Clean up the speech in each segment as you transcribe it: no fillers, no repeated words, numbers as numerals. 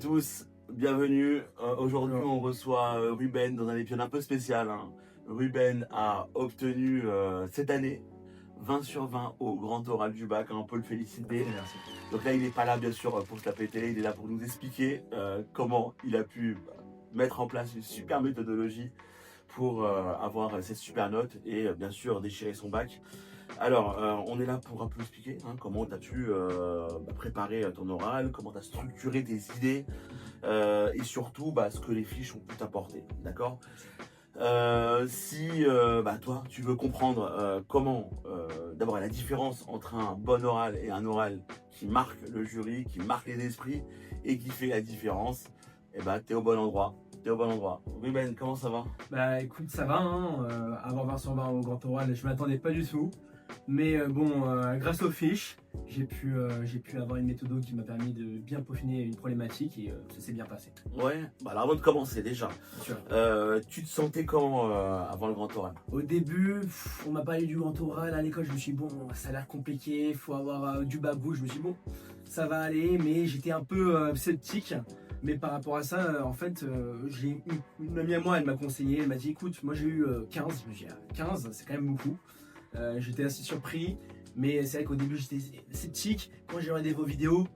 tous, bienvenue. Aujourd'hui, on reçoit Ruben dans un épisode un peu spécial. Ruben a obtenu cette année 20 sur 20 au Grand Oral du Bac. On peut le féliciter. Merci. Donc là, il n'est pas là, bien sûr, pour se la péter. Il est là pour nous expliquer comment il a pu mettre en place une super méthodologie pour avoir cette super note et bien sûr déchirer son bac. Alors, on est là pour un peu expliquer comment tu as pu préparer ton oral, comment tu as structuré tes idées et surtout ce que les fiches ont pu t'apporter. D'accord. Si toi, tu veux comprendre comment, d'abord la différence entre un bon oral et un oral qui marque le jury, qui marque les esprits et qui fait la différence, tu es au bon endroit. Ruben, comment ça va? Bah écoute, ça va, avoir 20 sur 20 au grand oral, je m'attendais pas du tout. Mais grâce aux fiches, j'ai pu avoir une méthode qui m'a permis de bien peaufiner une problématique et ça s'est bien passé. Ouais, alors avant de commencer déjà, tu te sentais comment avant le grand oral? Au début, on m'a parlé du grand oral à l'école, je me suis dit bon, ça a l'air compliqué, il faut avoir du bagou, je me suis dit bon, ça va aller, mais j'étais un peu sceptique. Mais par rapport à ça, en fait, j'ai une amie à moi, elle m'a conseillé, elle m'a dit écoute, moi j'ai eu 15, je me suis dit 15, c'est quand même beaucoup. J'étais assez surpris, mais c'est vrai qu'au début j'étais sceptique. Quand j'ai regardé vos vidéos,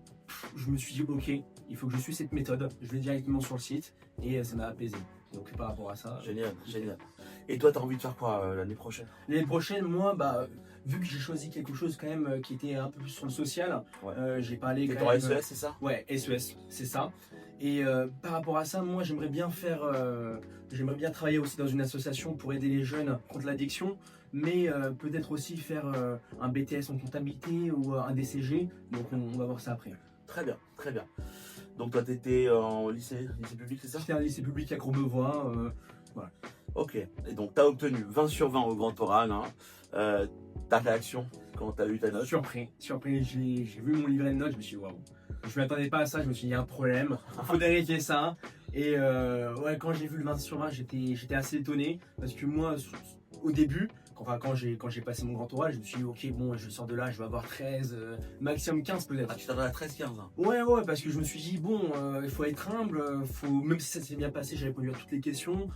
je me suis dit ok, il faut que je suive cette méthode. Je vais directement sur le site et ça m'a apaisé. Donc par rapport à ça. Génial. Et toi, tu as envie de faire quoi l'année prochaine? L'année prochaine, moi, vu que j'ai choisi quelque chose quand même qui était un peu plus sur le social, j'ai parlé. T'es en SES, c'est ça? Ouais, SES, c'est ça. Et par rapport à ça, moi, j'aimerais bien travailler aussi dans une association pour aider les jeunes contre l'addiction, mais peut-être aussi faire un BTS en comptabilité ou un DCG. Donc on va voir ça après. Très bien. Donc toi, tu étais en lycée public, c'est ça? J'étais un lycée public à Courbevoie. Voilà. Ok, et donc tu as obtenu 20 sur 20 au grand oral. Ta réaction quand tu as eu ta note? Surpris. J'ai vu mon livret de notes, je me suis dit waouh. Je ne m'attendais pas à ça, je me suis dit il y a un problème, il faut vérifier ça. Et quand j'ai vu le 20 sur 20, j'étais assez étonné parce que moi, au début, quand j'ai passé mon grand oral, je me suis dit ok, bon, je sors de là, je vais avoir 13, maximum 15 peut-être. Ah, tu t'attendais à 13-15 Ouais, parce que je me suis dit bon, il faut être humble, même si ça s'est bien passé, j'ai répondu à toutes les questions.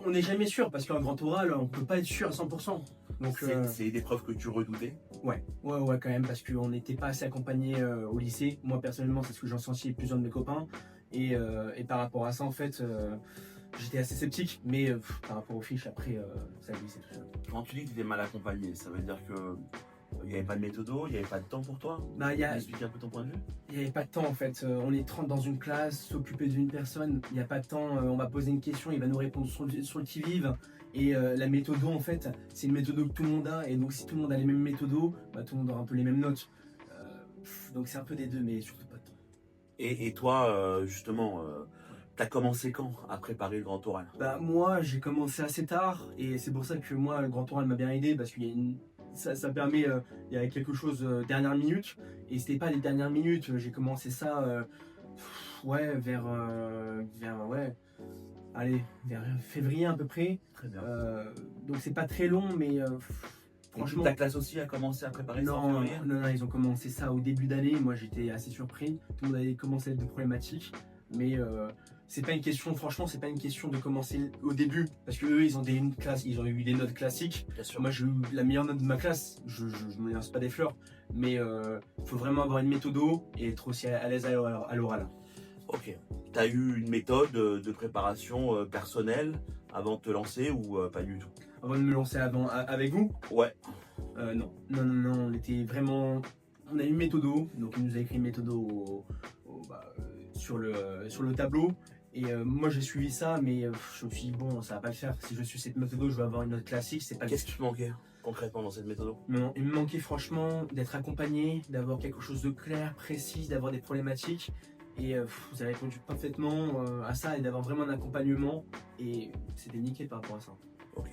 On n'est jamais sûr parce qu'un grand oral, on ne peut pas être sûr à 100%. Donc, c'est une épreuve que tu redoutais? Ouais, quand même, parce qu'on n'était pas assez accompagnés au lycée. Moi, personnellement, c'est ce que j'en sentis avec plusieurs de mes copains. Et par rapport à ça, en fait, j'étais assez sceptique. Mais par rapport aux fiches, après, ça glissait tout seul. Quand tu dis que tu étais mal accompagné, ça veut dire que il n'y avait pas de méthodo, il n'y avait pas de temps pour toi? Explique un peu ton point de vue. Il n'y avait pas de temps en fait. On est 30 dans une classe, s'occuper d'une personne, il n'y a pas de temps. On va poser une question, il va nous répondre sur le qui-vive. Et la méthodo en fait, c'est une méthodo que tout le monde a. Et donc si tout le monde a les mêmes méthodos, tout le monde aura un peu les mêmes notes. Donc c'est un peu des deux, mais surtout pas de temps. Et toi, justement, t'as commencé quand à préparer le grand oral? Moi, j'ai commencé assez tard. Et c'est pour ça que moi, le grand oral m'a bien aidé. Parce qu'il y a ça permet, il y avait quelque chose dernière minute. Et c'était pas les dernières minutes. J'ai commencé ça vers février à peu près. Très bien. Donc c'est pas très long, mais Franchement, ta classe aussi a commencé à préparer ça en février? Non, ils ont commencé ça au début d'année. Moi, j'étais assez surpris. Tout le monde avait commencé à être de problématiques, mais c'est pas une question. Franchement, c'est pas une question de commencer au début, parce que eux, ils ont ils ont eu des notes classiques. Bien sûr. Moi, j'ai eu la meilleure note de ma classe. Je me lance pas des fleurs, mais il faut vraiment avoir une méthodo et être aussi à l'aise à l'oral. Ok. Tu as eu une méthode de préparation personnelle avant de te lancer ou pas du tout? Avant de me lancer avec vous? Ouais. Non, on était vraiment. On a eu une méthodo, donc il nous a écrit une méthodo sur le tableau. Et moi j'ai suivi ça, mais je me suis dit bon, ça va pas le faire. Si je suis cette méthodo, je vais avoir une note classique. C'est pas. Qu'est-ce qui te manquait concrètement dans cette méthode? Non, il me manquait franchement d'être accompagné, d'avoir quelque chose de clair, précis, d'avoir des problématiques. Et vous avez répondu parfaitement à ça et d'avoir vraiment un accompagnement. Et c'était nickel par rapport à ça. Ok.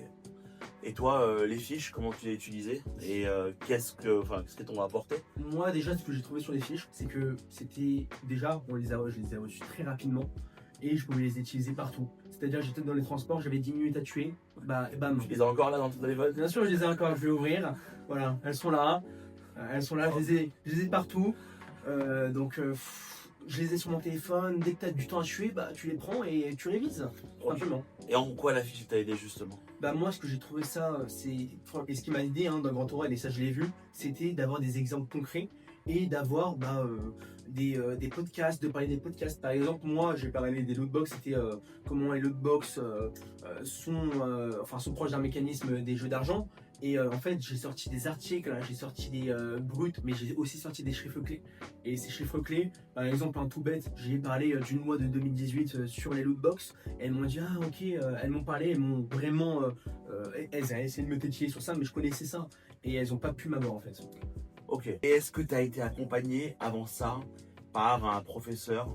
Et toi, les fiches, comment tu les utilisais? Et qu'est-ce que t'ont apporté? Moi, déjà, ce que j'ai trouvé sur les fiches, c'est que c'était déjà, je les ai reçues très rapidement et je pouvais les utiliser partout. C'est-à-dire, j'étais dans les transports, j'avais 10 minutes à tuer, bam. Tu les as encore là dans ton téléphone? Bien sûr, je les ai encore, je vais ouvrir. Voilà, elles sont là, je les ai partout. je les ai sur mon téléphone. Dès que tu as du temps à tuer, bah, tu les prends et tu révises. Simplement. Et en quoi la fiche t'a aidé justement? Bah moi, ce que j'ai trouvé ça, et ce qui m'a aidé dans le Grand Oral, et ça je l'ai vu, c'était d'avoir des exemples concrets et d'avoir des podcasts, de parler des podcasts. Par exemple, moi, j'ai parlé des lootbox, c'était comment les lootbox sont proches d'un mécanisme des jeux d'argent. Et en fait, j'ai sorti des articles, hein, j'ai sorti des bruts, mais j'ai aussi sorti des chiffres clés. Et ces chiffres clés, par exemple, un tout bête, j'ai parlé d'une loi de 2018 sur les lootbox. Elles m'ont dit, ah ok, elles m'ont parlé, elles m'ont vraiment. Elles ont essayé de me tétiller sur ça, mais je connaissais ça. Et elles n'ont pas pu m'avoir en fait. Ok. Et est-ce que tu as été accompagné avant ça par un professeur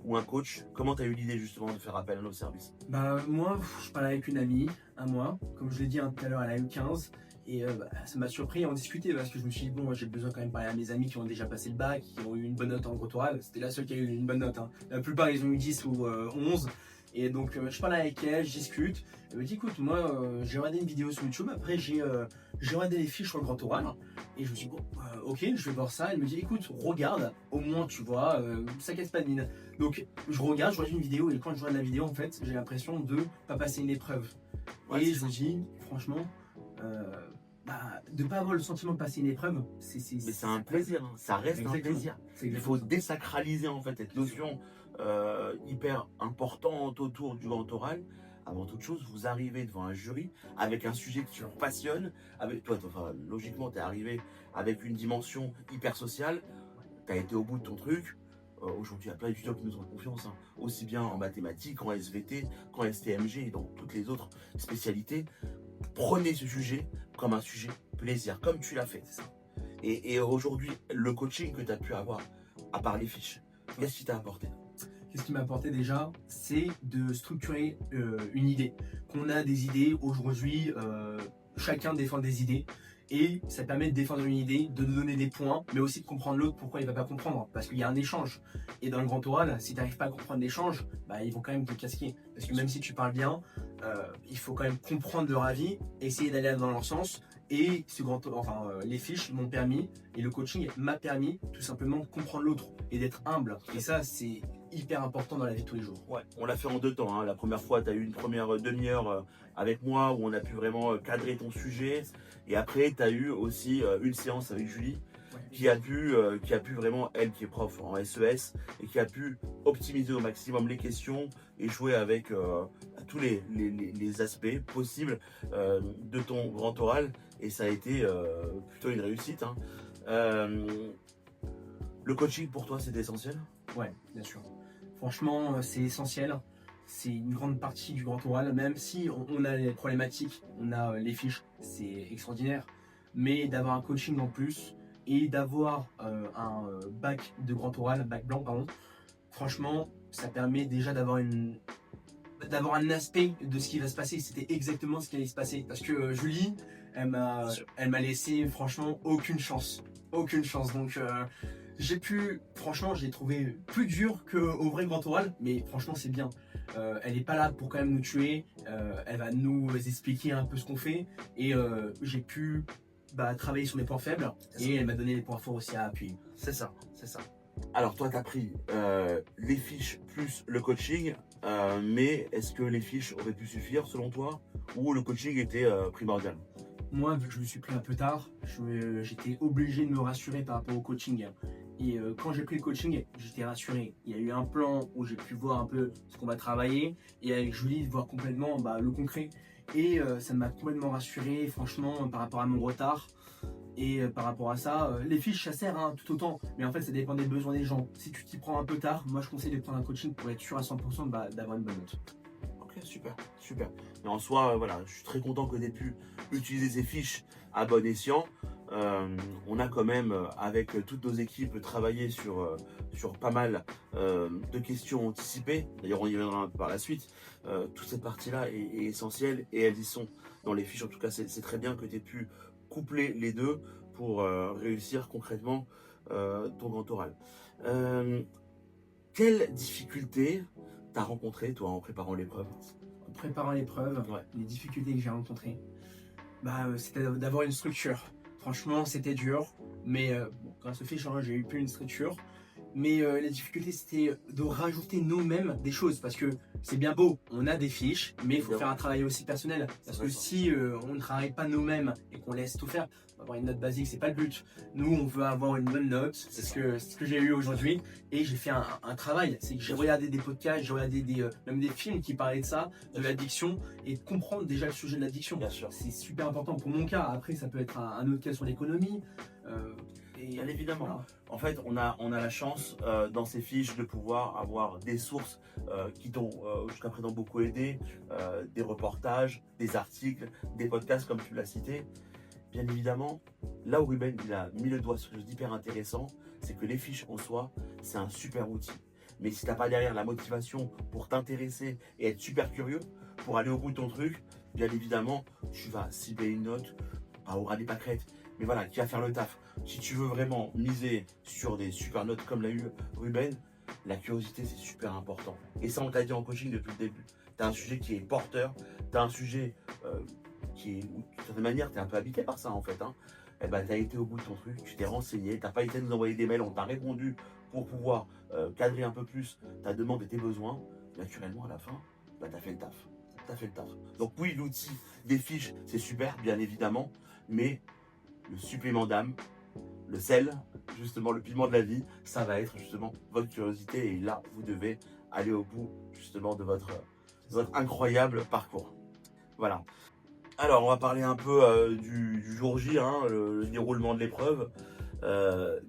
ou un coach? Comment tu as eu l'idée justement de faire appel à nos services? Bah moi, je parlais avec une amie à moi, comme je l'ai dit tout à l'heure, elle a eu 15. Et ça m'a surpris en discuter parce que je me suis dit, bon, j'ai besoin quand même de parler à mes amis qui ont déjà passé le bac, qui ont eu une bonne note en Grand Oral. C'était la seule qui a eu une bonne note. Hein. La plupart, ils ont eu 10 ou 11. Et donc, je parle avec elle, je discute. Elle me dit, écoute, moi, j'ai regardé une vidéo sur YouTube. Après, j'ai regardé les fiches sur le Grand Oral. Et je me suis dit, bon, ok, je vais voir ça. Elle me dit, écoute, regarde, au moins, tu vois, ça casse pas de mine. Donc, je regarde une vidéo. Et quand je regarde la vidéo, en fait, j'ai l'impression de pas passer une épreuve. Ouais, et je me dis, franchement, de ne pas avoir le sentiment de passer une épreuve, mais c'est un plaisir, hein. Ça reste un plaisir. Il faut désacraliser en fait cette notion hyper importante autour du grand oral. Avant toute chose, vous arrivez devant un jury avec un sujet que tu passionnes. Avec toi, enfin, logiquement, tu es arrivé avec une dimension hyper sociale. Tu as été au bout de ton truc. Aujourd'hui, il y a plein d'étudiants qui nous ont confiance, hein, aussi bien en mathématiques qu'en SVT, qu'en STMG et dans toutes les autres spécialités. Prenez ce sujet comme un sujet plaisir, comme tu l'as fait. Et aujourd'hui, le coaching que tu as pu avoir, à part les fiches, qu'est-ce qui t'a apporté? Qu'est-ce qui m'a apporté déjà? C'est de structurer une idée. Qu'on a des idées, aujourd'hui, chacun défend des idées. Et ça permet de défendre une idée, de donner des points, mais aussi de comprendre l'autre pourquoi il ne va pas comprendre. Parce qu'il y a un échange. Et dans le grand oral, si tu n'arrives pas à comprendre l'échange, ils vont quand même te casquer. Parce que même si tu parles bien, il faut quand même comprendre leur avis, essayer d'aller dans leur sens. Et les fiches m'ont permis, et le coaching m'a permis tout simplement de comprendre l'autre et d'être humble. Et ça, c'est hyper important dans la vie de tous les jours. Ouais, on l'a fait en 2 temps. Hein. La première fois, tu as eu une première demi-heure avec moi où on a pu vraiment cadrer ton sujet. Et après, tu as eu aussi une séance avec Julie qui a pu vraiment, elle qui est prof en SES, et qui a pu optimiser au maximum les questions et jouer avec tous les aspects possibles de ton grand oral. Et ça a été plutôt une réussite. Hein. Le coaching pour toi, c'est essentiel? Ouais, bien sûr. Franchement, c'est essentiel. C'est une grande partie du grand oral, même si on a les problématiques, on a les fiches, c'est extraordinaire. Mais d'avoir un coaching en plus et d'avoir un bac de grand oral, bac blanc, pardon, franchement, ça permet déjà d'avoir un aspect de ce qui va se passer. C'était exactement ce qui allait se passer. Parce que Julie, elle m'a laissé franchement aucune chance. Aucune chance. Donc franchement, j'ai trouvé plus dur qu'au vrai grand oral, mais franchement, c'est bien. Elle n'est pas là pour quand même nous tuer. Elle va nous expliquer un peu ce qu'on fait. Et j'ai pu travailler sur mes points faibles. Et elle m'a donné les points forts aussi à appuyer. C'est ça, c'est ça. Alors toi, tu as pris les fiches plus le coaching, mais est-ce que les fiches auraient pu suffire selon toi, ou le coaching était primordial? Moi, vu que je me suis pris un peu tard, j'étais obligé de me rassurer par rapport au coaching. Et quand j'ai pris le coaching, j'étais rassuré. Il y a eu un plan où j'ai pu voir un peu ce qu'on va travailler, et avec Julie, voir complètement le concret. Et ça m'a complètement rassuré, franchement, par rapport à mon retard. Et par rapport à ça, les fiches, ça sert tout autant. Mais en fait, ça dépend des besoins des gens. Si tu t'y prends un peu tard, moi, je conseille de prendre un coaching pour être sûr à 100% d'avoir une bonne note. Ok, super, super. Mais en soi, voilà, je suis très content que tu aies pu utiliser ces fiches à bon escient. On a quand même, avec toutes nos équipes, travaillé sur pas mal de questions anticipées. D'ailleurs, on y reviendra un peu par la suite. Toute cette partie-là est essentielle et elles y sont dans les fiches. En tout cas, c'est très bien que tu aies pu coupler les deux pour réussir concrètement ton grand oral. Quelles difficultés t'as rencontrées, toi, en préparant l'épreuve? En préparant l'épreuve, Ouais. les difficultés que j'ai rencontrées, c'était d'avoir une structure. Franchement, c'était dur, mais grâce aux fiches, j'ai eu plus une structure. Mais la difficulté, c'était de rajouter nous-mêmes des choses. Parce que c'est bien beau, on a des fiches, mais il faut faire un travail aussi personnel. Parce que si on ne travaille pas nous-mêmes et qu'on laisse tout faire, avoir une note basique, c'est pas le but. Nous, on veut avoir une bonne note. C'est ce que j'ai eu aujourd'hui. Et j'ai fait un travail. C'est que j'ai regardé des podcasts, j'ai regardé même des films qui parlaient de ça, de l'addiction, et de comprendre déjà le sujet de l'addiction. Bien sûr. C'est super important pour mon cas. Après, ça peut être un autre cas sur l'économie. Bien évidemment. Voilà. En fait, on a la chance dans ces fiches de pouvoir avoir des sources qui t'ont jusqu'à présent beaucoup aidé, des reportages, des articles, des podcasts comme tu l'as cité. Bien évidemment, là où Ruben il a mis le doigt sur quelque chose d'hyper intéressant, c'est que les fiches en soi, c'est un super outil. Mais si tu n'as pas derrière la motivation pour t'intéresser et être super curieux, pour aller au bout de ton truc, bien évidemment, tu vas cibler une note, pas au ras des pâquerettes, mais voilà, qui va faire le taf. Si tu veux vraiment miser sur des super notes comme l'a eu Ruben, la curiosité c'est super important. Et ça on t'a dit en coaching depuis le début. Tu as un sujet qui est porteur, tu as un sujet qui est, d'une certaine manière, tu es un peu habité par ça en fait. Et ben, tu as été au bout de ton truc, tu t'es renseigné, tu n'as pas été à nous envoyer des mails, on t'a répondu pour pouvoir cadrer un peu plus ta demande et tes besoins. Naturellement à la fin, bah, tu as fait le taf. Donc oui, l'outil des fiches, c'est super, bien évidemment, mais le supplément d'âme, le sel, justement le piment de la vie, ça va être justement votre curiosité et là, vous devez aller au bout justement de votre incroyable parcours. Voilà. Alors, on va parler un peu du jour J, le déroulement de l'épreuve.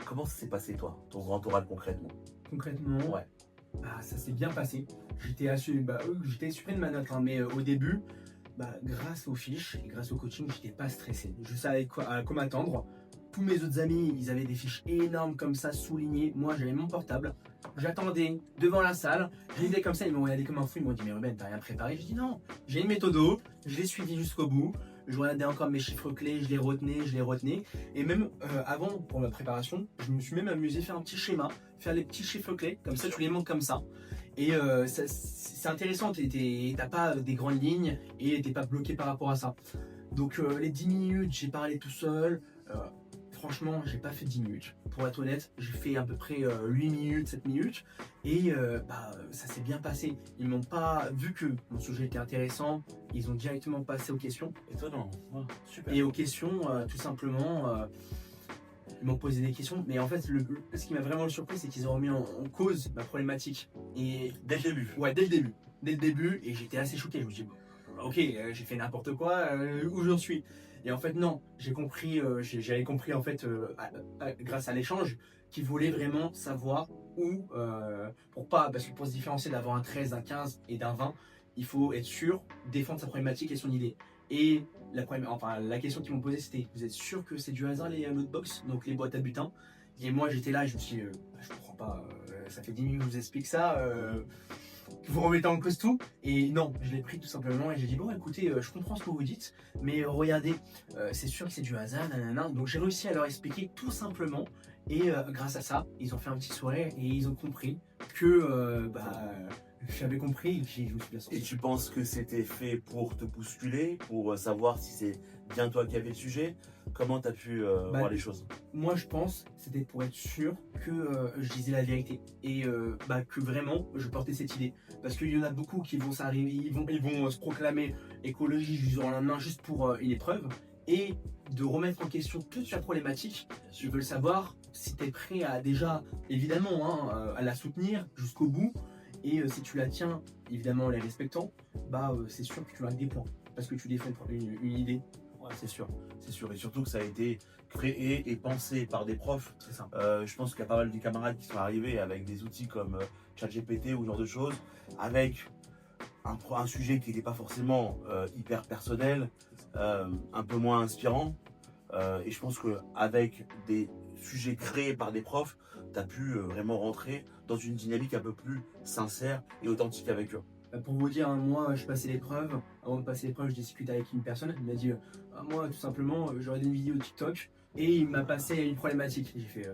Comment ça s'est passé toi, ton grand oral concrètement? Concrètement, Ouais. Ça s'est bien passé. J'étais surpris de ma note, mais au début, grâce aux fiches et grâce au coaching, j'étais pas stressé. Je savais à quoi m'attendre. Tous mes autres amis, ils avaient des fiches énormes comme ça, soulignées. Moi, j'avais mon portable. J'attendais devant la salle. Je lisais comme ça. Ils m'ont regardé comme un fou. Ils m'ont dit, mais Ruben, t'as rien préparé? J'ai dit non. J'ai une méthode. Je l'ai suivi jusqu'au bout. Je regardais encore mes chiffres clés. Je les retenais. Et même avant, pour ma préparation, je me suis même amusé à faire un petit schéma, faire les petits chiffres clés. Comme ça, tu les montes comme ça. Et c'est intéressant. T'as pas des grandes lignes et t'es pas bloqué par rapport à ça. Donc les 10 minutes, j'ai parlé tout seul. Franchement, j'ai pas fait 10 minutes. Pour être honnête, j'ai fait à peu près 8 minutes, 7 minutes. Et ça s'est bien passé. Ils m'ont pas vu que mon sujet était intéressant. Ils ont directement passé aux questions. Étonnant. Ouais, super. Et aux questions, tout simplement, ils m'ont posé des questions. Mais en fait, ce qui m'a vraiment surpris, c'est qu'ils ont remis en cause ma problématique. Et Dès le début. ouais, dès le début. Et j'étais assez choqué. Je me suis dit, ok, j'ai fait n'importe quoi. Où j'en suis? Et en fait, non, j'avais compris en fait, grâce à l'échange, qu'ils voulaient vraiment savoir où, parce que pour se différencier d'avoir un 13, un 15 et d'un 20, il faut être sûr, défendre sa problématique et son idée. Et la question qu'ils m'ont posée, c'était, vous êtes sûr que c'est du hasard les lootbox, donc les boîtes à butin? Et moi, j'étais là, je me suis dit, je comprends pas, ça fait 10 minutes que je vous explique ça. Vous remettez en cause tout. Et non, je l'ai pris tout simplement et j'ai dit bon écoutez, je comprends ce que vous dites, mais regardez, c'est sûr que c'est du hasard, nanana. Donc j'ai réussi à leur expliquer tout simplement et grâce à ça, ils ont fait un petit sourire et ils ont compris que j'avais compris et je me suis bien senti. Et tu penses que c'était fait pour te bousculer, pour savoir si c'est bien toi qui avais le sujet? Comment tu as pu voir les choses? Moi, je pense c'était pour être sûr que je disais la vérité et que vraiment je portais cette idée. Parce qu'il y en a beaucoup qui vont s'arriver, ils vont se proclamer écologie du jour au lendemain juste pour une épreuve et de remettre en question toute la problématique. Ils veulent savoir si tu es prêt à déjà, évidemment, à la soutenir jusqu'au bout. Et si tu la tiens, évidemment, en les respectant, c'est sûr que tu as des points. Parce que tu défends une idée. Ouais, c'est sûr. Et surtout que ça a été créé et pensé par des profs. C'est ça. Je pense qu'il y a pas mal de camarades qui sont arrivés avec des outils comme ChatGPT ou ce genre de choses, avec un sujet qui n'était pas forcément hyper personnel, un peu moins inspirant. Et je pense qu'avec des sujets créés par des profs, tu as pu vraiment rentrer dans une dynamique un peu plus sincère et authentique avec eux. Pour vous dire, moi, je passais l'épreuve. Avant de passer l'épreuve, je discutais avec une personne. Il m'a dit, moi, tout simplement, j'aurais une vidéo TikTok. Et il m'a passé une problématique. J'ai fait,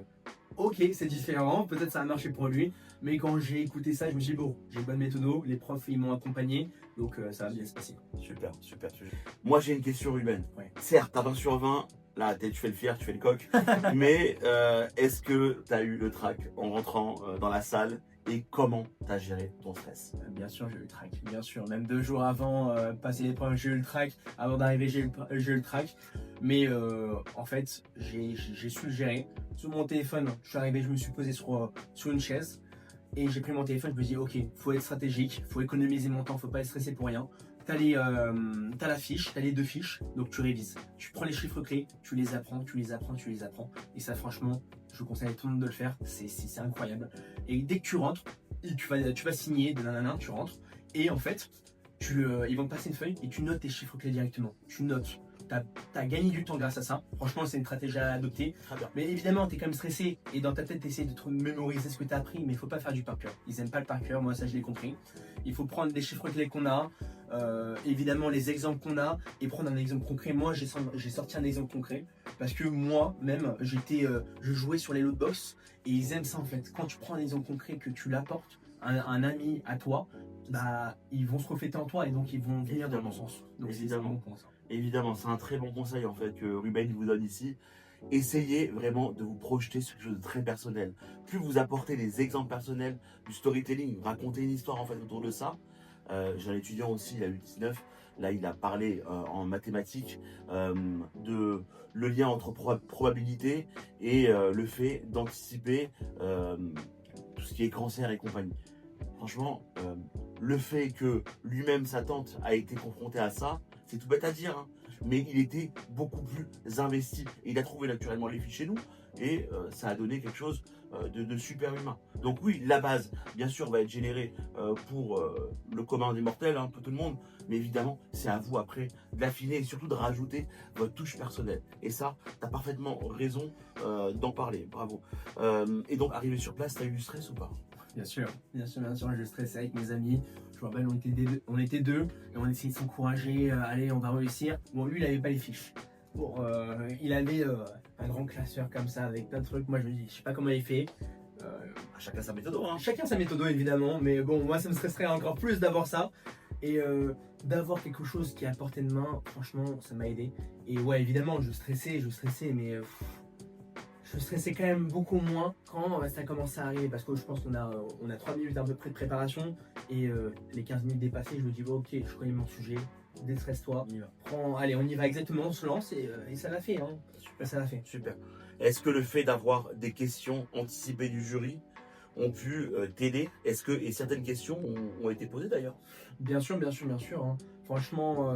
ok, c'est différent. Peut-être ça a marché pour lui. Mais quand j'ai écouté ça, je me suis dit, bon, j'ai une bonne méthode. Les profs, ils m'ont accompagné. Donc, ça va bien se passer. Super. Moi, j'ai une question humaine. Ouais. Certes, t'as 20 sur 20. là, tu fais le fier, tu fais le coq. Mais est-ce que tu as eu le trac en rentrant dans la salle et comment tu as géré ton stress? Bien sûr, j'ai eu le track, bien sûr. Même 2 jours avant, passer l'épreuve, j'ai eu le track. Avant d'arriver, j'ai eu le track. Mais en fait, j'ai su le gérer. Sur mon téléphone, je suis arrivé, je me suis posé sur une chaise. Et j'ai pris mon téléphone, je me dis, ok, faut être stratégique, faut économiser mon temps, faut pas être stressé pour rien. T'as la fiche, t'as les 2 fiches, donc tu révises. Tu prends les chiffres clés, tu les apprends. Et ça, franchement, je conseille à tout le monde de le faire, c'est incroyable. Et dès que tu rentres, tu vas signer, tu rentres, et en fait, ils vont te passer une feuille et tu notes tes chiffres clés directement. Tu notes. T'as gagné du temps grâce à ça. Franchement, c'est une stratégie à adopter. Très bien. Mais évidemment, tu es quand même stressé et dans ta tête, tu essaies de te mémoriser ce que tu as appris, mais il faut pas faire du par cœur. Ils aiment pas le par cœur, moi ça je l'ai compris. Il faut prendre des chiffres clés qu'on a, évidemment les exemples qu'on a et prendre un exemple concret. Moi, j'ai sorti un exemple concret parce que moi-même, je jouais sur les lootbox et ils aiment ça en fait. Quand tu prends un exemple concret que tu l'apportes à un ami à toi, bah, ils vont se refléter en toi et donc ils vont venir dans le bon sens. Donc c'est un bon point, ça. Évidemment, c'est un très bon conseil en fait que Ruben vous donne ici. Essayez vraiment de vous projeter sur quelque chose de très personnel. Plus vous apportez des exemples personnels, du storytelling, raconter une histoire en fait autour de ça. J'ai un étudiant aussi, il a eu 19. Là, il a parlé en mathématiques de le lien entre probabilité et le fait d'anticiper tout ce qui est cancer et compagnie. Franchement, le fait que lui-même, sa tante, a été confronté à ça, c'est tout bête à dire, hein, mais il était beaucoup plus investi. Et il a trouvé naturellement les filles chez nous et ça a donné quelque chose de super humain. Donc oui, la base, bien sûr, va être générée pour le commun des mortels, hein, pour tout le monde, mais évidemment, c'est à vous après d'affiner et surtout de rajouter votre touche personnelle. Et ça, tu as parfaitement raison d'en parler, bravo. Et donc, arrivé sur place, tu as eu du stress ou pas? Bien sûr, je stressais avec mes amis. Je me rappelle, on était deux et on essayait de s'encourager. Allez, on va réussir. Bon, lui, il avait pas les fiches. Bon, il avait un grand classeur comme ça avec plein de trucs. Moi, je me dis, je sais pas comment il fait. Chacun sa méthode, hein. Chacun sa méthode, évidemment. Mais bon, moi, ça me stresserait encore plus d'avoir ça. Et d'avoir quelque chose qui est à portée de main, franchement, ça m'a aidé. Et ouais, évidemment, je stressais, mais je stressais quand même beaucoup moins quand ça commençait à arriver parce que je pense qu'on a 3 minutes à peu près de préparation et les 15 minutes dépassées, je me dis ok, je connais mon sujet, déstresse-toi, allez, on y va exactement, on se lance et ça l'a fait. Hein. Super. Ça l'a fait. Super. Est-ce que le fait d'avoir des questions anticipées du jury ont pu t'aider? Et certaines questions ont été posées d'ailleurs? Bien sûr. Hein. Franchement,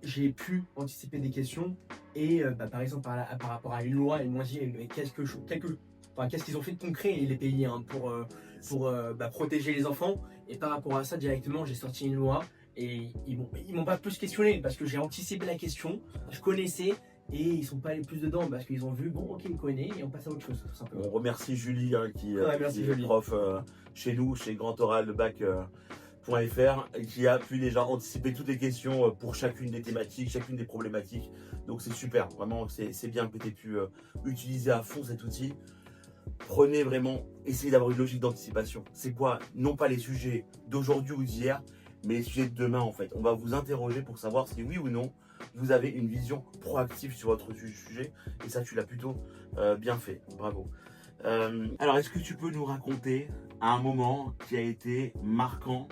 j'ai pu anticiper des questions et par exemple par rapport à une loi, ils m'ont dit mais qu'est-ce qu'ils ont fait de concret les pays hein, pour protéger les enfants. Et par rapport à ça, directement, j'ai sorti une loi et ils m'ont pas plus questionné parce que j'ai anticipé la question, je connaissais. Et ils sont pas allés plus dedans parce qu'ils ont vu, bon ok, il connaît et on passe à autre chose tout simplement. On remercie Julie hein, qui merci, est Julie. prof chez nous, chez Grand Oral de Bac.fr, qui a pu déjà anticiper toutes les questions pour chacune des thématiques, chacune des problématiques. Donc c'est super, vraiment c'est bien que tu aies pu utiliser à fond cet outil. Prenez vraiment, essayez d'avoir une logique d'anticipation. C'est quoi? Non pas les sujets d'aujourd'hui ou d'hier, mais les sujets de demain en fait. On va vous interroger pour savoir si oui ou non vous avez une vision proactive sur votre sujet et ça tu l'as plutôt bien fait, bravo. Alors est-ce que tu peux nous raconter un moment qui a été marquant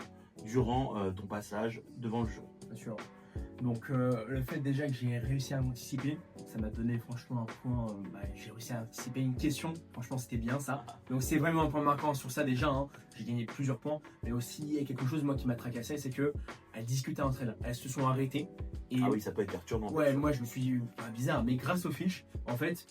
durant ton passage devant le jury? Bien sûr. Donc le fait déjà que j'ai réussi à anticiper, ça m'a donné franchement un point, j'ai réussi à anticiper une question, franchement c'était bien ça. Donc c'est vraiment un point marquant sur ça déjà, hein. J'ai gagné plusieurs points, mais aussi il y a quelque chose moi qui m'a tracassé, c'est que elles discutaient entre elles, elles se sont arrêtées. Et ah oui, ça peut être perturbant. Ouais, moi je me suis dit, bizarre, mais grâce aux fiches, en fait,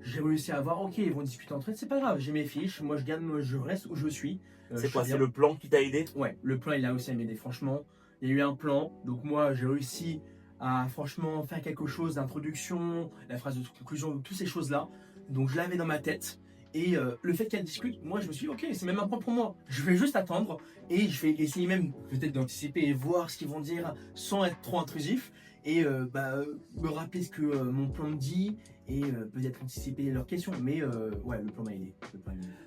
j'ai réussi à voir, ok, ils vont discuter entre elles, c'est pas grave, j'ai mes fiches, moi je gagne, je reste où je suis. C'est quoi, c'est le plan qui t'a aidé? Ouais, le plan il a aussi à m'aider, franchement. Il y a eu un plan, donc moi j'ai réussi à franchement faire quelque chose d'introduction, la phrase de conclusion, toutes ces choses-là. Donc je l'avais dans ma tête. Et le fait qu'elle discute, moi je me suis dit ok, c'est même un point pour moi. Je vais juste attendre et je vais essayer même peut-être d'anticiper et voir ce qu'ils vont dire sans être trop intrusif. Et me rappeler ce que mon plan me dit et peut-être anticiper leurs questions. Mais ouais, le plan m'a aidé.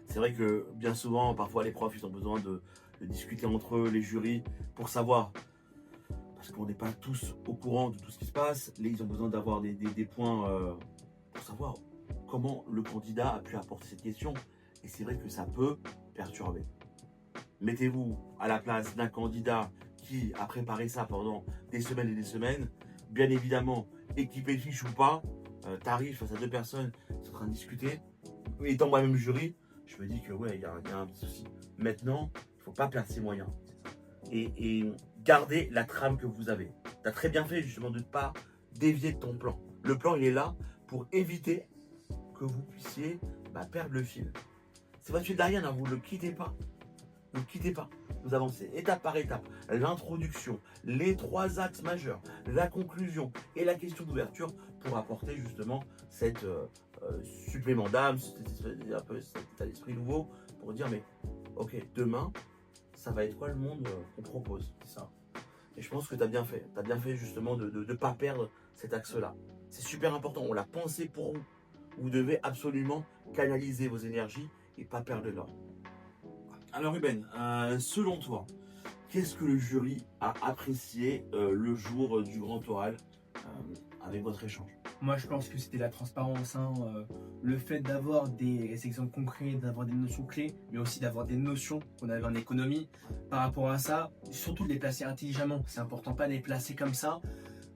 C'est vrai que bien souvent, parfois les profs ils ont besoin de discuter entre eux, les jurys, pour savoir, parce qu'on n'est pas tous au courant de tout ce qui se passe. Ils ont besoin d'avoir des points pour savoir comment le candidat a pu apporter cette question. Et c'est vrai que ça peut perturber. Mettez-vous à la place d'un candidat qui a préparé ça pendant des semaines et des semaines. Bien évidemment, équipé de fiches ou pas, t'arrives face à deux personnes qui sont en train de discuter. Étant moi-même jury, je me dis que ouais, il y a un petit souci. Maintenant, il ne faut pas perdre ses moyens. Et garder la trame que vous avez. Tu as très bien fait justement de ne pas dévier de ton plan. Le plan, il est là pour éviter que vous puissiez perdre le fil. C'est votre fil d'Ariane, vous ne le quittez pas. Ne quittez pas. Nous avancez étape par étape. L'introduction, les 3 axes majeurs, la conclusion et la question d'ouverture pour apporter justement cette supplément d'âme, un peu cet état d'esprit nouveau pour dire mais ok, demain, ça va être quoi le monde qu'on propose, c'est ça. Et je pense que tu as bien fait. Tu as bien fait justement de ne pas perdre cet axe-là. C'est super important. On l'a pensé pour vous. Vous devez absolument canaliser vos énergies et pas perdre l'ordre. Alors Ruben, selon toi, qu'est-ce que le jury a apprécié le jour du grand oral avec votre échange? Moi, je pense que c'était la transparence, le fait d'avoir des exemples concrets, d'avoir des notions clés, mais aussi d'avoir des notions qu'on avait en économie. Par rapport à ça, surtout de les placer intelligemment. C'est important, pas de les placer comme ça.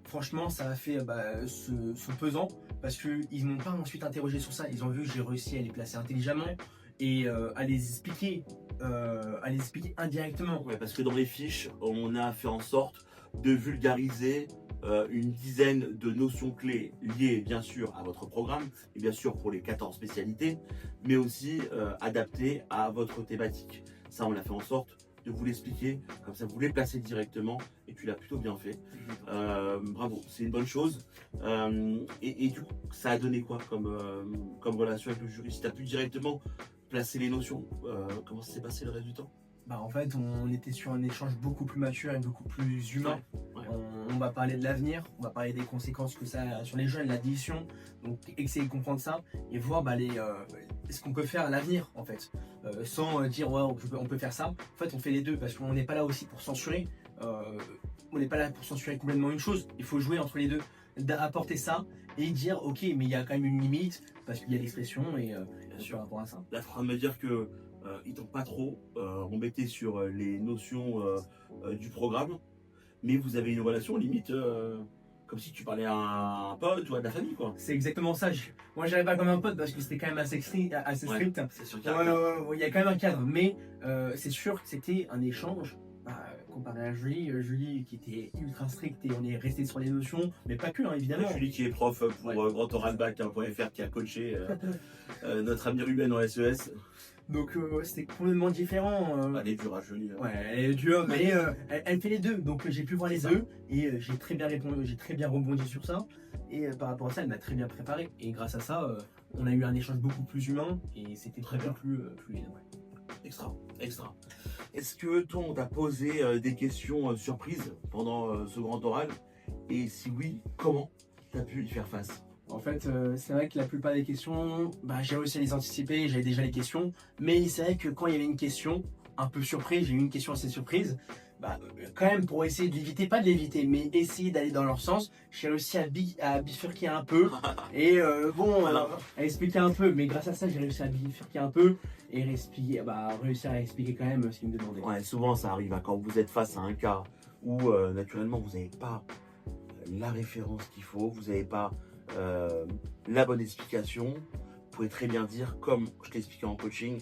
Franchement, ça a fait ce pesant parce qu'ils m'ont pas ensuite interrogé sur ça. Ils ont vu que j'ai réussi à les placer intelligemment et à les expliquer indirectement. Ouais, parce que dans les fiches, on a fait en sorte de vulgariser une dizaine de notions clés liées bien sûr à votre programme et bien sûr pour les 14 spécialités, mais aussi adaptées à votre thématique. Ça, on l'a fait en sorte de vous l'expliquer, comme ça vous les placez directement et tu l'as plutôt bien fait. Bravo, c'est une bonne chose. Et du coup, ça a donné quoi comme relation avec le jury? Si tu as pu directement placer les notions, comment ça s'est passé le reste du temps? En fait, on était sur un échange beaucoup plus mature et beaucoup plus humain. Ouais. On va parler de l'avenir, on va parler des conséquences que ça a sur les jeunes, l'addiction. Donc, essayer de comprendre ça et voir ce qu'on peut faire à l'avenir, en fait. Sans dire, ouais, on peut faire ça. En fait, on fait les deux parce qu'on n'est pas là aussi pour censurer. On n'est pas là pour censurer complètement une chose. Il faut jouer entre les deux, d'apporter ça et dire, ok, mais il y a quand même une limite parce qu'il y a l'expression et par rapport à ça. Là, tu es en train de me dire que ils t'ont pas trop embêté sur les notions du programme, mais vous avez une relation limite comme si tu parlais à un pote ou à de la famille, quoi. C'est exactement ça. Moi, j'arrive pas comme un pote parce que c'était quand même assez strict. C'est sûr qu'il y a Il y a quand même un cadre, mais c'est sûr que c'était un échange. Comparé à Julie qui était ultra stricte et on est resté sur les notions, mais pas que, évidemment. Julie qui est prof pour grandoralbac.fr qui a coaché notre ami Ruben en SES. Donc c'était complètement différent. Elle est dure à Julie. Ouais, elle est dure, mais elle fait les deux. Donc j'ai pu voir les deux et j'ai très bien répondu, j'ai très bien rebondi sur ça. Et par rapport à ça, elle m'a très bien préparé. Et grâce à ça, on a eu un échange beaucoup plus humain et c'était très bien plus fluide. Extra. Est-ce que toi, on t'a posé des questions surprises pendant ce grand oral? Et si oui, comment tu as pu y faire face? En fait, c'est vrai que la plupart des questions, j'ai réussi à les anticiper, j'avais déjà les questions. Mais c'est vrai que quand il y avait une question un peu surprise, j'ai eu une question assez surprise, quand même pour essayer d'éviter, pas de l'éviter, mais essayer d'aller dans leur sens, j'ai réussi à bifurquer un peu. Et à expliquer un peu. Mais grâce à ça, j'ai réussi à bifurquer un peu et réussir à expliquer quand même ce qu'ils me demandaient. Ouais, souvent ça arrive quand vous êtes face à un cas où naturellement vous n'avez pas la référence qu'il faut, vous n'avez pas la bonne explication. Vous pouvez très bien dire, comme je t'ai expliqué en coaching,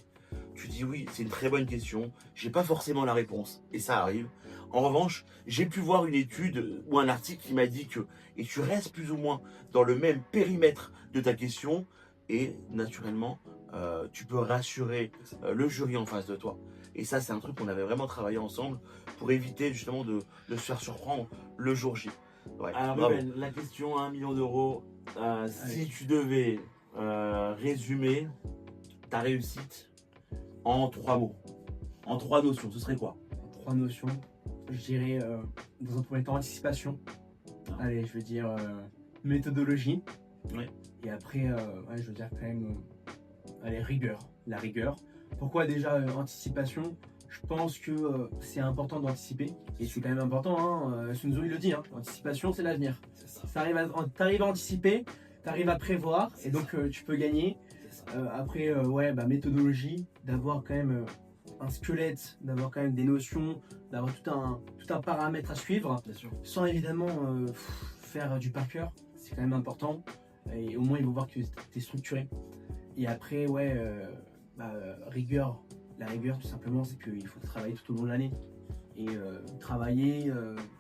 tu dis oui, c'est une très bonne question, j'ai pas forcément la réponse, et ça arrive. En revanche, j'ai pu voir une étude ou un article qui m'a dit que, et tu restes plus ou moins dans le même périmètre de ta question, et naturellement, tu peux rassurer le jury en face de toi. Et ça, c'est un truc qu'on avait vraiment travaillé ensemble pour éviter justement de se faire surprendre le jour J. Ouais, alors Ruben, la question à 1 million d'euros, si tu devais résumer ta réussite en 3 mots, en 3 notions, ce serait quoi? 3 notions, je dirais dans un premier temps anticipation, allez je veux dire méthodologie, et après je veux dire quand même rigueur, la rigueur. Pourquoi déjà anticipation? Je pense que c'est important d'anticiper, et c'est quand même important, Sun Tzu il le dit, anticipation c'est l'avenir. T'arrives à anticiper, tu arrives à prévoir et donc tu peux gagner. Après, méthodologie, d'avoir quand même un squelette, d'avoir quand même des notions, d'avoir tout un paramètre à suivre, Bien sûr. sans évidemment faire du par cœur, c'est quand même important. Et au moins, ils vont voir que tu es structuré. Et après, rigueur. La rigueur, tout simplement, c'est qu'il faut travailler tout au long de l'année. Et travailler,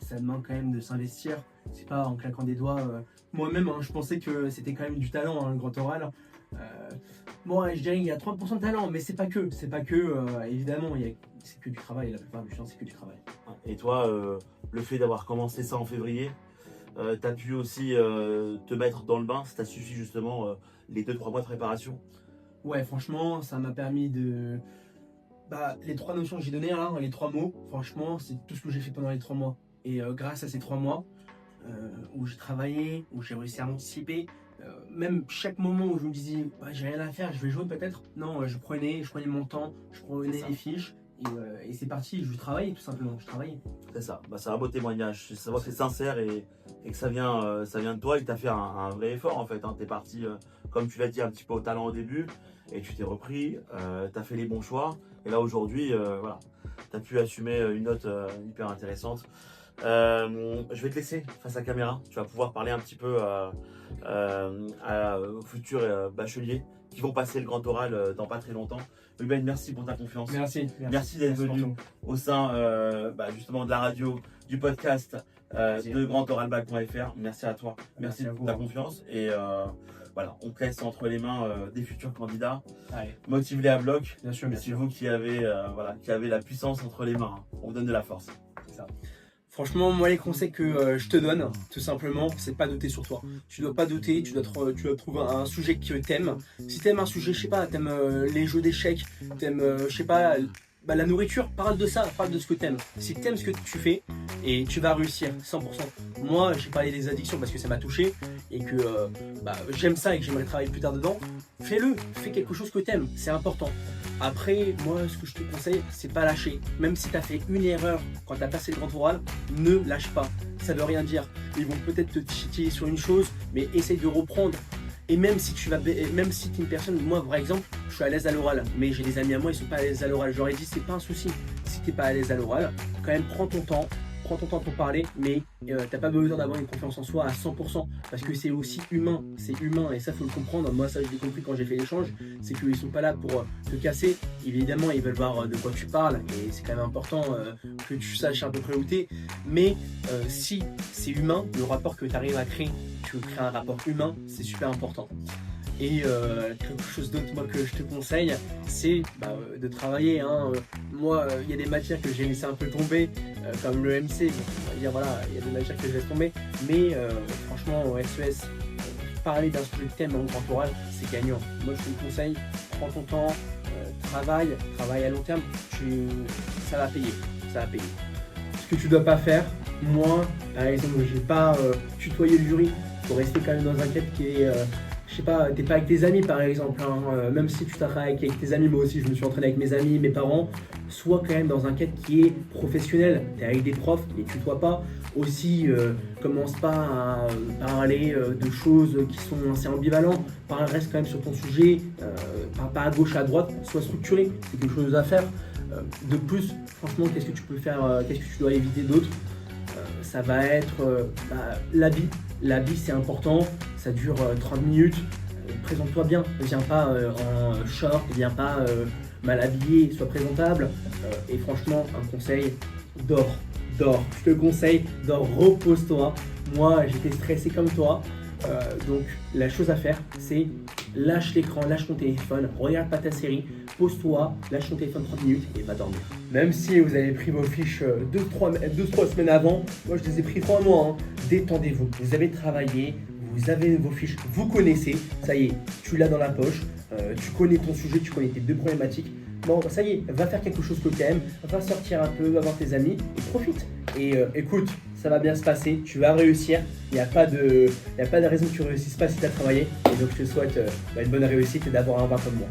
ça demande quand même de s'investir. C'est pas en claquant des doigts. Moi-même, je pensais que c'était quand même du talent, le grand oral. Je dirais qu'il y a 30% de talent, mais c'est pas que. Évidemment, c'est que du travail. La plupart du temps, c'est que du travail. Et toi, le fait d'avoir commencé ça en février, tu as pu aussi te mettre dans le bain, ça t'a suffi justement les 2-3 mois de préparation? Ouais, franchement, ça m'a permis de... les 3 notions que j'ai données, les 3 mots, franchement, c'est tout ce que j'ai fait pendant les 3 mois. Et grâce à ces 3 mois, où j'ai travaillé, où j'ai réussi à anticiper, même chaque moment où je me disais, j'ai rien à faire, je vais jouer peut-être. Non, je prenais mon temps, je prenais les fiches, et c'est parti, je travaillais tout simplement, je travaillais. C'est ça, c'est un beau témoignage. Ça voit que c'est sincère et que ça vient de toi et que tu as fait un vrai effort en fait. Tu es parti, comme tu l'as dit, un petit peu au talent au début et tu t'es repris, tu as fait les bons choix. Et là aujourd'hui, tu as pu assumer une note hyper intéressante. Je vais te laisser face à la caméra. Tu vas pouvoir parler un petit peu aux futurs bacheliers qui vont passer le grand oral dans pas très longtemps. Ben, merci pour ta confiance. Merci d'être venu au sein justement de la radio, du podcast de grandoralbac.fr. Merci à toi. Merci pour ta confiance. Et on te laisse entre les mains des futurs candidats. Motive-les à bloc. Bien sûr. C'est vous qui avez la puissance entre les mains. On vous donne de la force. C'est ça. Franchement, moi, les conseils que je te donne, tout simplement, c'est pas douter sur toi. Tu dois pas douter, tu dois trouver un sujet que t'aimes. Si t'aimes un sujet, je sais pas, t'aimes les jeux d'échecs, t'aimes, je sais pas, la nourriture, parle de ça, parle de ce que t'aimes. Si t'aimes ce que tu fais, et tu vas réussir 100%. Moi, j'ai parlé des addictions parce que ça m'a touché et que j'aime ça et que j'aimerais travailler plus tard dedans. Fais-le, fais quelque chose que t'aimes, c'est important. Après, moi, ce que je te conseille, c'est pas lâcher. Même si tu as fait une erreur quand tu as passé le grand oral, ne lâche pas. Ça veut rien dire. Ils vont peut-être te titiller sur une chose, mais essaye de reprendre. Et même si tu es une personne, moi par exemple, je suis à l'aise à l'oral, mais j'ai des amis à moi, ils sont pas à l'aise à l'oral. Je leur ai dit, c'est pas un souci. Si t'es pas à l'aise à l'oral, quand même prends ton temps pour parler, mais t'as pas besoin d'avoir une confiance en soi à 100% parce que c'est aussi humain, et ça faut le comprendre. Moi ça je l'ai compris quand j'ai fait l'échange, c'est qu'ils sont pas là pour te casser, évidemment ils veulent voir de quoi tu parles et c'est quand même important que tu saches à peu près où t'es, mais si c'est humain, le rapport que tu arrives à créer, tu crées un rapport humain, c'est super important. Et quelque chose d'autre moi que je te conseille, c'est de travailler. Moi, il y a des matières que j'ai laissé un peu tomber, comme le MC. On va dire voilà, il y a des matières que je laisse tomber. Mais franchement, au SES, parler d'un sujet de thème en grand oral, c'est gagnant. Moi, je te conseille, prends ton temps, travaille à long terme. Ça va payer. Ce que tu dois pas faire, moi, par exemple, je vais pas tutoyer le jury. Il faut rester quand même dans un cadre qui est je sais pas, t'es pas avec tes amis par exemple, même si tu travailles avec tes amis, moi aussi je me suis entraîné avec mes amis, mes parents, sois quand même dans un cadre qui est professionnel, t'es avec des profs, les tutoie pas, aussi commence pas à parler de choses qui sont assez ambivalentes, reste quand même sur ton sujet, pas à gauche à droite, sois structuré, c'est quelque chose à faire. De plus, franchement, qu'est-ce que tu peux faire, qu'est-ce que tu dois éviter d'autre? Ça va être l'habit. L'habit c'est important, ça dure 30 minutes, présente-toi bien, ne viens pas en short, ne viens pas mal habillé, sois présentable. Et franchement, un conseil, dors, je te conseille, dors, repose-toi. Moi j'étais stressé comme toi, donc la chose à faire c'est lâche l'écran, lâche ton téléphone, regarde pas ta série, pose-toi, lâche ton téléphone 30 minutes et va dormir. Même si vous avez pris vos fiches 2-3 semaines avant, moi je les ai pris 3 mois, détendez-vous, vous avez travaillé, vous avez vos fiches, vous connaissez, ça y est, tu l'as dans la poche, tu connais ton sujet, tu connais tes 2 problématiques. Bon, ça y est, va faire quelque chose que tu aimes, va sortir un peu, va voir tes amis et profite. Et écoute, ça va bien se passer, tu vas réussir, il n'y a pas de raison que tu ne réussisses pas si tu as travaillé. Et donc je te souhaite une bonne réussite et d'avoir un 20 comme moi.